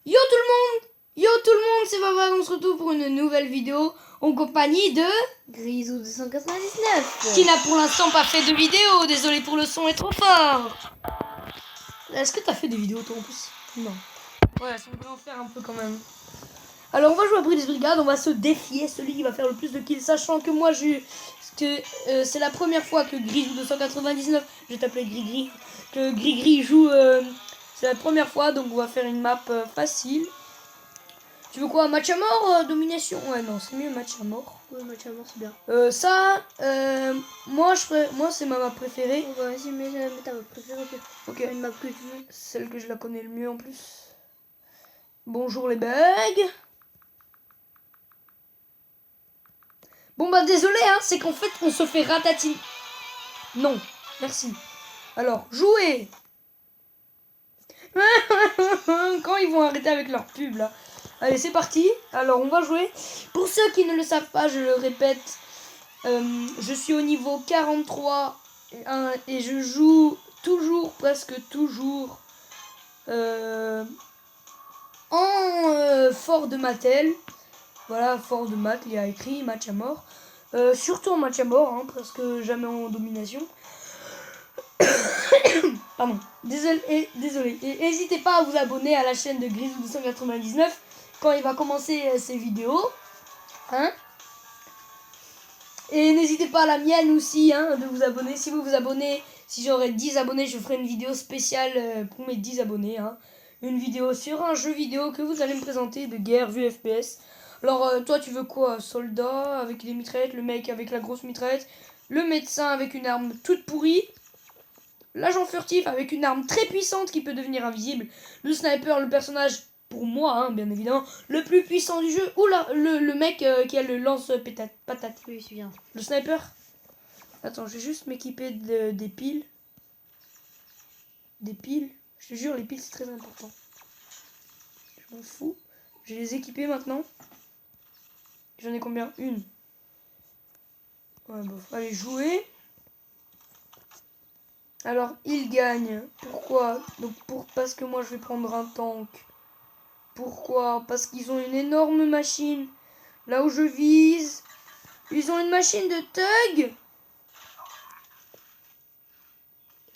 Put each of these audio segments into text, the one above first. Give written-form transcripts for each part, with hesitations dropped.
Yo tout le monde! Yo tout le monde, c'est Vava, on se retrouve pour une nouvelle vidéo en compagnie de... Grisou 299 Qui n'a pour l'instant pas fait de vidéo, désolé pour le son est trop fort. Est-ce que t'as fait des vidéos toi en plus? Non. Ouais, on peut en faire un peu quand même. Alors on va jouer à Bridge Brigade, on va se défier celui qui va faire le plus de kills, sachant que moi c'est la première fois que Grisou 299, je vais t'appeler Grigri, que Grigri joue, c'est la première fois, donc on va faire une map facile. Tu veux quoi, match à mort, domination? Ouais, non, c'est mieux match à mort. Ouais, match à mort, c'est bien. Moi c'est ma map préférée. Oh, bah, vas-y, mais ta map préférée. Ok. Une map que tu veux. Celle que je la connais le mieux en plus. Bonjour les bugs. Bon bah désolé, hein, c'est qu'en fait on se fait ratatiner. Non, merci. Alors, jouez. Quand ils vont arrêter avec leur pub là. Allez, c'est parti. Alors, on va jouer. Pour ceux qui ne le savent pas, je le répète, je suis au niveau 43 et je joue toujours, presque toujours, en fort de Mattel. Voilà, fort de Mat, il y a écrit match à mort. Surtout en match à mort, hein, presque jamais en domination. Pardon, désolé. Et n'hésitez pas à vous abonner à la chaîne de Grisou 299 quand il va commencer ses vidéos. Hein? Et n'hésitez pas à la mienne aussi, hein, de vous abonner. Si vous vous abonnez, si j'aurai 10 abonnés, je ferai une vidéo spéciale pour mes 10 abonnés. Hein. Une vidéo sur un jeu vidéo que vous allez me présenter de guerre vue FPS. Alors, toi, tu veux quoi? Soldat avec les mitraillettes, le mec avec la grosse mitraillette, le médecin avec une arme toute pourrie, l'agent furtif avec une arme très puissante qui peut devenir invisible, le sniper, le personnage, pour moi, hein, bien évidemment, le plus puissant du jeu, ou le mec qui a le lance-patate. Oui, c'est bien. Le sniper. Attends, je vais juste m'équiper des piles. Des piles. Je te jure, les piles, c'est très important. Je m'en fous. Je vais les équiper maintenant. J'en ai combien? Une. Ouais, bon, allez, jouer. Alors, il gagne. Pourquoi? Donc, parce que moi, je vais prendre un tank. Pourquoi? Parce qu'ils ont une énorme machine. Là où je vise, ils ont une machine de thug.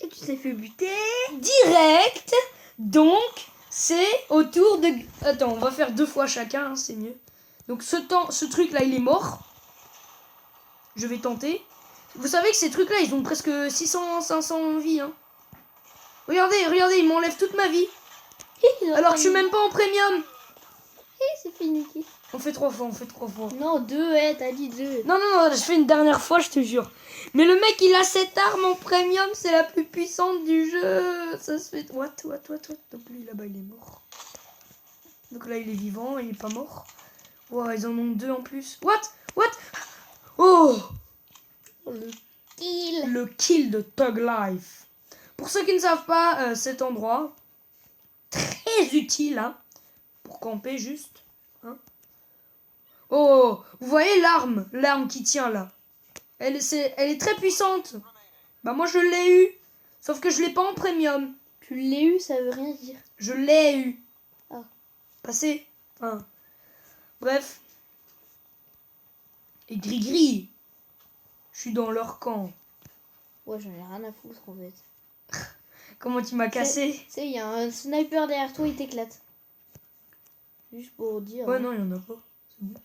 Et tu t'es fait buter Direct. Donc, c'est au tour de... Attends, on va faire 2 fois chacun, hein, c'est mieux. Donc, ce truc-là, il est mort. Je vais tenter. Vous savez que ces trucs-là, ils ont presque 600, 500 vies. Hein. Regardez, ils m'enlèvent toute ma vie. Alors que je suis même pas en premium. C'est fini. On fait 3 fois. Non, 2, t'as dit 2. Non, je fais une dernière fois, je te jure. Mais le mec, il a cette arme en premium, c'est la plus puissante du jeu. Ça se fait... What. Donc lui, là-bas, il est mort. Donc là, il est vivant, il est pas mort. Wow, ils en ont 2 en plus. What. Oh, Le kill. le kill de Thug Life. Pour ceux qui ne savent pas, cet endroit, très utile, hein, pour camper juste. Hein. Oh, vous voyez l'arme qui tient là. Elle est très puissante. Bah moi je l'ai eu, sauf que je l'ai pas en premium. Tu l'as eu, ça veut rien dire. Je l'ai eu. Ah. Passé. Hein. Bref. Et gris. Je suis dans leur camp. Ouais, j'en ai rien à foutre en fait. Comment tu m'as cassé? Tu sais, il y a un sniper derrière toi, il t'éclate. Juste pour dire. Ouais, hein. non, il y en a pas. C'est bon.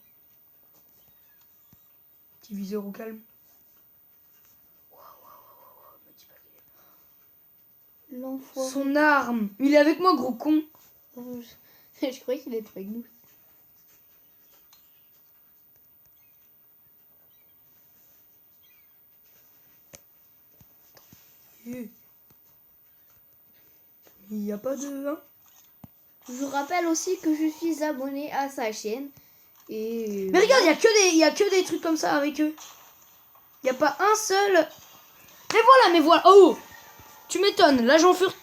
Petit viseur au calme. L'enfoiré. Son arme. Il est avec moi, gros con. Je croyais qu'il était avec nous. Il n'y a pas de... Hein. Je vous rappelle aussi que je suis abonné à sa chaîne. Et... Mais regarde, il y a que des trucs comme ça avec eux. Il n'y a pas un seul... Mais voilà. Oh, tu m'étonnes. L'agent furtif.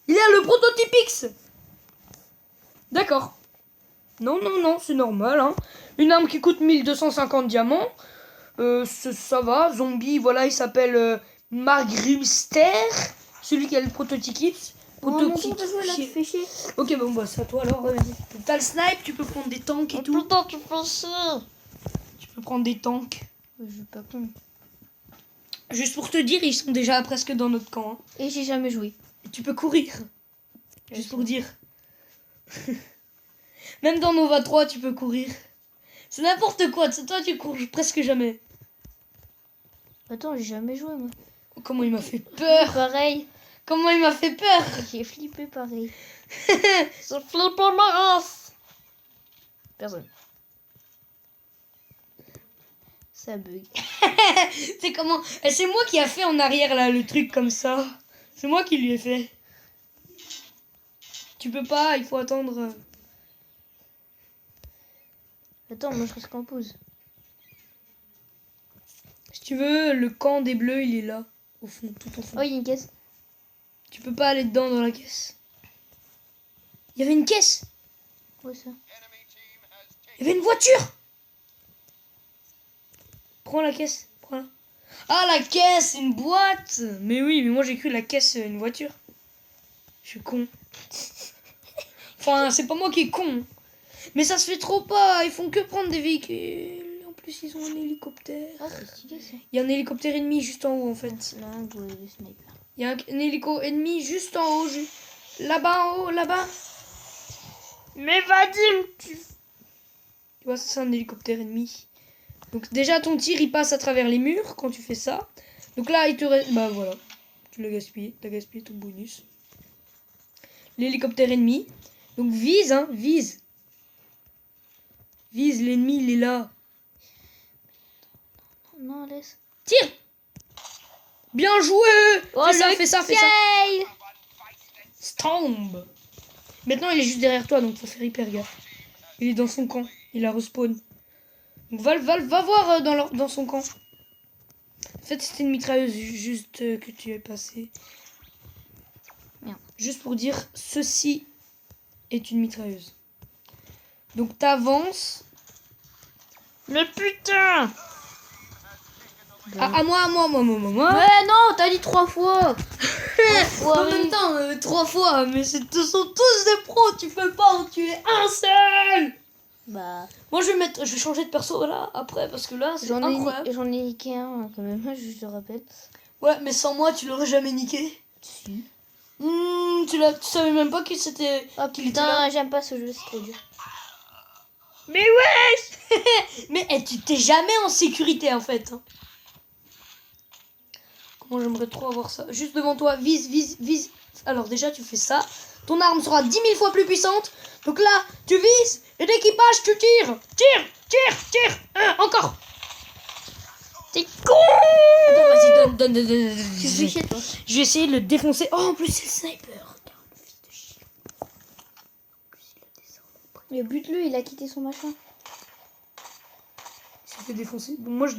Il y a le prototype X. D'accord. Non, c'est normal. Hein. Une arme qui coûte 1250 diamants. Ça va. Zombie, voilà, il s'appelle Margrimster. Celui qui a le prototype X. Oh, mon Autoxi, tour de jouer là, tu fais chier. Ok, bon, bah, c'est à toi alors. Ouais, vas-y. T'as le snipe, tu peux prendre des tanks et tout. Putain, tu fais chier. Tu peux prendre des tanks. Je vais pas con. Juste pour te dire, ils sont déjà presque dans notre camp. Hein. Et j'ai jamais joué. Et tu peux courir. Juste pour dire. Même dans Nova 3, tu peux courir. C'est n'importe quoi. Toi, tu cours presque jamais. Attends, j'ai jamais joué moi. Comment il m'a fait peur. Pareil. Comment il m'a fait peur. J'ai flippé pareil. Je flippe ma race. Personne. Ça bug. C'est comment. Et c'est moi qui a fait en arrière là le truc comme ça. C'est moi qui lui ai fait. Tu peux pas, il faut attendre. Attends, moi je reste en pause. Si tu veux, le camp des bleus, il est là. Au fond, tout au fond. Oh, il y a une caisse. Tu peux pas aller dedans dans la caisse. Il y avait une caisse. Ouais, ça. Il y avait une voiture. Prends la caisse. Prends-la. Ah, la caisse, une boîte. Mais oui, mais moi j'ai cru la caisse, une voiture. Je suis con. Enfin, c'est pas moi qui est con. Mais ça se fait trop pas. Ils font que prendre des véhicules. En plus, ils ont un hélicoptère. Ah, c'est stylé ça. Il y a un hélicoptère ennemi juste en haut en fait. Là, jouer le sniper. Il y a un hélico ennemi juste en haut. Là-bas en haut, là-bas. Mais vas-y, tu. Tu vois, ça c'est un hélicoptère ennemi. Donc déjà ton tir il passe à travers les murs quand tu fais ça. Donc là il te reste... Bah voilà. Tu l'as gaspillé. T'as gaspillé ton bonus. L'hélicoptère ennemi. Donc vise, hein, vise. Vise, l'ennemi il est là. Non, laisse. Tire. Bien joué. Oh, fais ça, le fais ça, fais ça. fail. Stomp. Maintenant il est juste derrière toi donc faut faire hyper gaffe. Il est dans son camp. Il a respawn. Donc va voir dans son camp. En fait c'était une mitrailleuse juste que tu es passé. Merde. Juste pour dire ceci est une mitrailleuse. Donc t'avances. Mais putain. À moi. Ouais, non, t'as dit 3 fois. En même temps, 3 fois, mais ce sont tous des pros, tu peux pas en tuer un seul. Bah, Moi je vais changer de perso là après parce que là c'est incroyable. j'en ai niqué un quand même, je te rappelle. Ouais, mais sans moi tu l'aurais jamais niqué. Si. Tu savais même pas qu'il c'était. Oh qu'il était là. putain, j'aime pas ce jeu, c'est trop dur. Mais ouais. Mais tu t'es jamais en sécurité en fait. Hein. Comment j'aimerais trop avoir ça. Juste devant toi, vise. Alors déjà tu fais ça. Ton arme sera 10 000 fois plus puissante. Donc là, tu vises et d'équipage, tu tires. Tire. Encore. T'es con. Attends, vas-y, donne. Tu fais chier toi. Je vais essayer de le défoncer. Oh, en plus, c'est le sniper. Regarde, le fils de chien. En plus, il a des armes. Mais bute-le, il a quitté son machin. Il s'est fait défoncer. Bon, moi,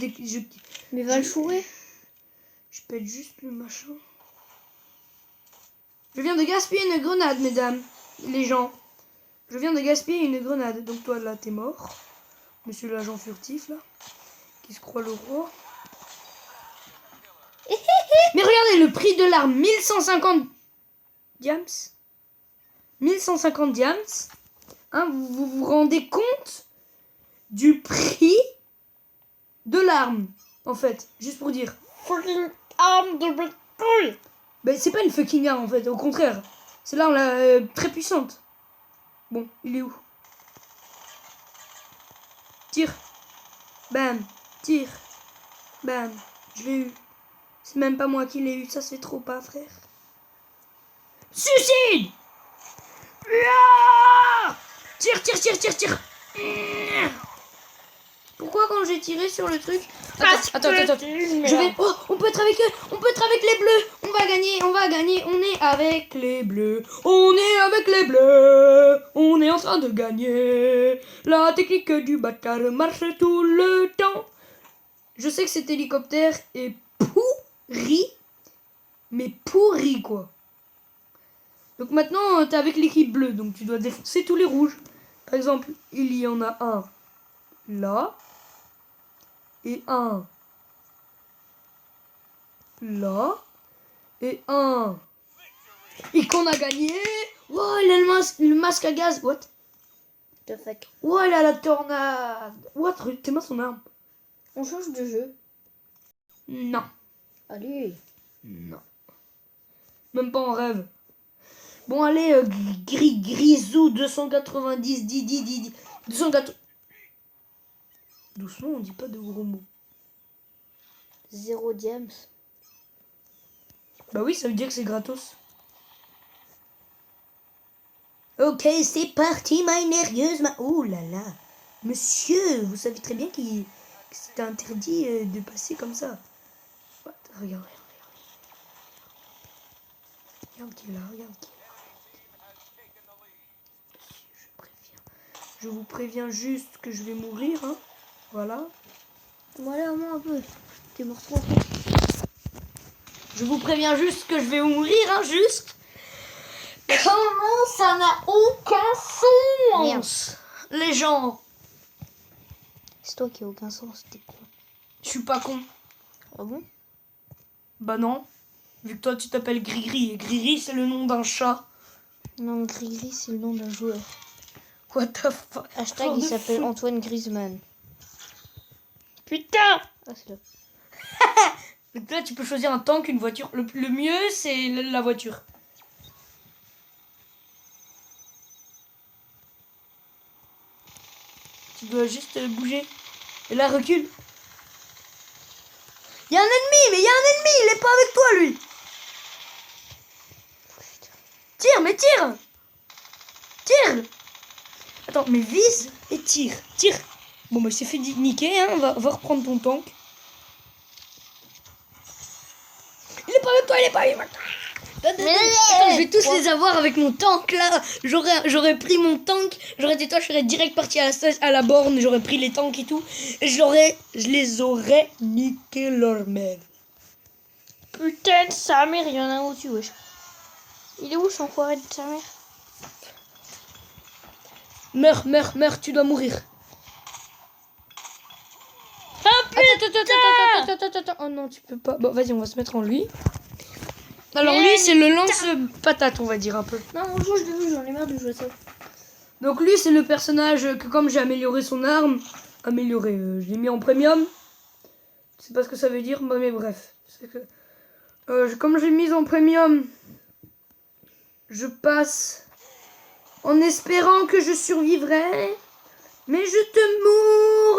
Mais va le chourer. je pète juste le machin. Je viens de gaspiller une grenade, mesdames, les gens. Je viens de gaspiller une grenade. Donc toi, là, t'es mort. Monsieur l'agent furtif, là. Qui se croit le roi. Mais regardez, le prix de l'arme, 1150 diams. 1150 diams. Hein, vous vous rendez compte du prix de l'arme, en fait. Juste pour dire. Fucking arme de couille. Ben, c'est pas une fucking arme, en fait. Au contraire. C'est l'arme très puissante. Bon, il est où? Tire. Bam. Tire. Bam. Je l'ai eu. C'est même pas moi qui l'ai eu. Ça, c'est trop pas, frère. Suicide. Tire. Pourquoi quand j'ai tiré sur le truc... Attends. Je vais... Oh, on peut être avec eux. On peut être avec les bleus. On va gagner. On est avec les bleus. On est en train de gagner. La technique du bâtard marche tout le temps. Je sais que cet hélicoptère est pourri. Mais pourri, quoi. Donc maintenant, t'es avec l'équipe bleue. Donc tu dois défoncer tous les rouges. Par exemple, il y en a un là. Et un là. Et un Et qu'on a gagné. Oh, il a le masque à gaz. What? The fuck. Oh, il a la tornade. What? T'es moi son arme. On change de jeu. Non. Allez. Non. Même pas en rêve. Bon, allez, Grisou 290, 280. Doucement, on dit pas de gros mots. 0 diams. Bah oui, ça veut dire que c'est gratos. Ok, c'est parti, minérieuse. Oh là là. Monsieur, vous savez très bien que c'est interdit de passer comme ça. What? Regarde. Regarde qui est là, regarde qui est là. Je vous préviens juste que je vais mourir, hein. Voilà. Voilà, moi un peu. T'es mort trop. Je vous préviens juste que je vais mourir, hein, juste. Comment ça n'a aucun sens? Les gens. C'est toi qui a aucun sens, t'es con. Je suis pas con. Ah bon? Bah non. Vu que toi tu t'appelles Grigri. Et Grigri c'est le nom d'un chat. Non, Grigri, c'est le nom d'un joueur. What the fuck? Hashtag, Genre il de s'appelle fou. Antoine Griezmann. Putain! Ah, c'est là. Donc là tu peux choisir un tank, une voiture. Le mieux c'est la voiture. Tu dois juste bouger. Et là recule. Il y a un ennemi, mais il y a un ennemi, il est pas avec toi lui. Tire, mais tire. Tire. Attends, mais vise et tire. Tire. Bon, bah, il s'est fait niquer, hein. Va reprendre ton tank. Il est pas avec toi, il est pas avec toi. Attends, je vais tous les avoir avec mon tank là. J'aurais pris mon tank. J'aurais été toi, je serais direct parti à la borne. J'aurais pris les tanks et tout. Et je les aurais niqué leur mère. Putain de sa mère, il y en a un au-dessus, wesh. Il est où son enfoiré de sa mère? Meurs, tu dois mourir. Ah putain! Attends. Oh non, tu peux pas. Bon, vas-y, on va se mettre en lui. Alors lui, c'est le lance-patate, on va dire un peu. Non, on change de jeu, j'en ai marre de jouer à ça. Donc lui, c'est le personnage que comme j'ai amélioré son arme, je l'ai mis en premium. Je sais pas ce que ça veut dire, mais bref. C'est que, comme j'ai mis en premium, je passe en espérant que je survivrai. Mais je te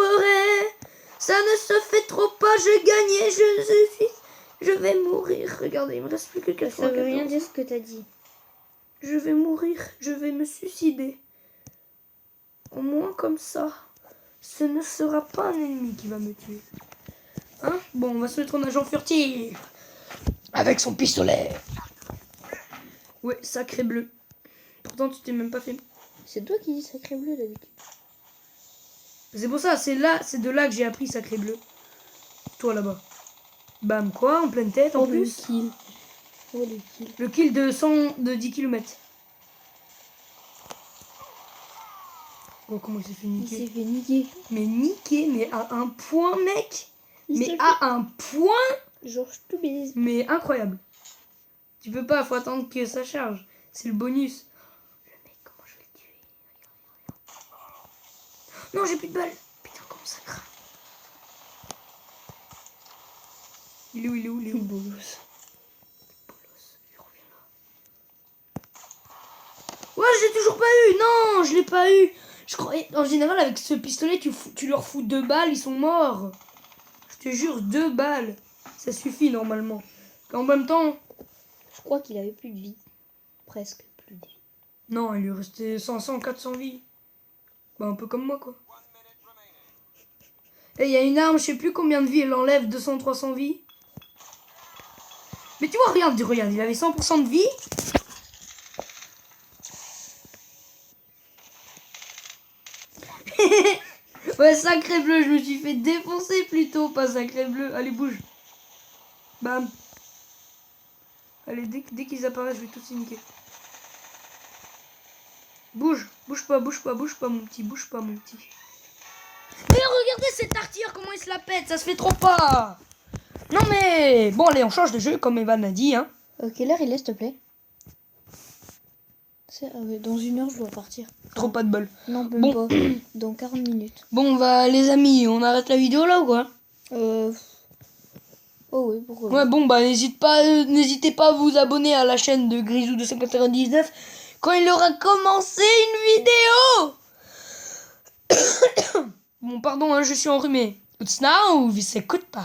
mourrai. Ça ne se fait trop pas, j'ai gagné, je vais mourir. Regardez, il me reste plus que 4 Ça veut rien dire ce que t'as dit. Je vais mourir, je vais me suicider. Au moins comme ça, ce ne sera pas un ennemi qui va me tuer. Hein? Bon, on va se mettre en agent furtif. Avec son pistolet. Ouais, sacré bleu. Pourtant, tu t'es même pas fait... C'est toi qui dis sacré bleu d'habitude. C'est pour ça, c'est de là que j'ai appris sacré bleu. Toi là-bas. Bam, quoi? En pleine tête en plus. Kill. Oh, le kill. Le kill de 10 km. Oh, comment il s'est fait Il niquer. s'est fait niquer. Mais niquer, mais à un point, mec. Il Mais s'est à un point. Genre, je te baise. Mais incroyable. Tu peux pas, faut attendre que ça charge. C'est le bonus. Le mec, comment je vais le tuer? Non, j'ai plus de balles. Putain, comment ça crame. Il est où Bolos. Je reviens là. Ouais, j'ai toujours pas eu. Non, je l'ai pas eu. Je croyais, en général, avec ce pistolet, tu leur fous 2 balles, ils sont morts. Je te jure, 2 balles. Ça suffit normalement. En même temps... Je crois qu'il avait plus de vie. Presque plus de vie. Non, il lui restait 500, 400 vies. Bah, un peu comme moi, quoi. Et il y a une arme, je sais plus combien de vies, elle enlève 200, 300 vies. Mais tu vois, regarde, il avait 100% de vie. Ouais, sacré bleu, je me suis fait défoncer plutôt, pas sacré bleu. Allez, bouge. Bam. Allez, dès qu'ils apparaissent, je vais tous niquer. Bouge pas, mon petit, bouge pas, mon petit. Mais regardez cette artillerie, comment il se la pète, ça se fait trop pas. Non mais, bon allez, on change de jeu, comme Evan a dit, hein. Quelle heure il est, s'il te plaît? Dans 1 heure, je dois partir. Trop pas de bol. Non, même Bon. pas. Dans 40 minutes. Bon, les amis, on arrête la vidéo là ou quoi? Oh oui, pourquoi Ouais, bon, n'hésitez pas à vous abonner à la chaîne de Grisou 299 quand il aura commencé une vidéo. Bon, pardon, hein, je suis enrhumé. It's now, we say goodbye.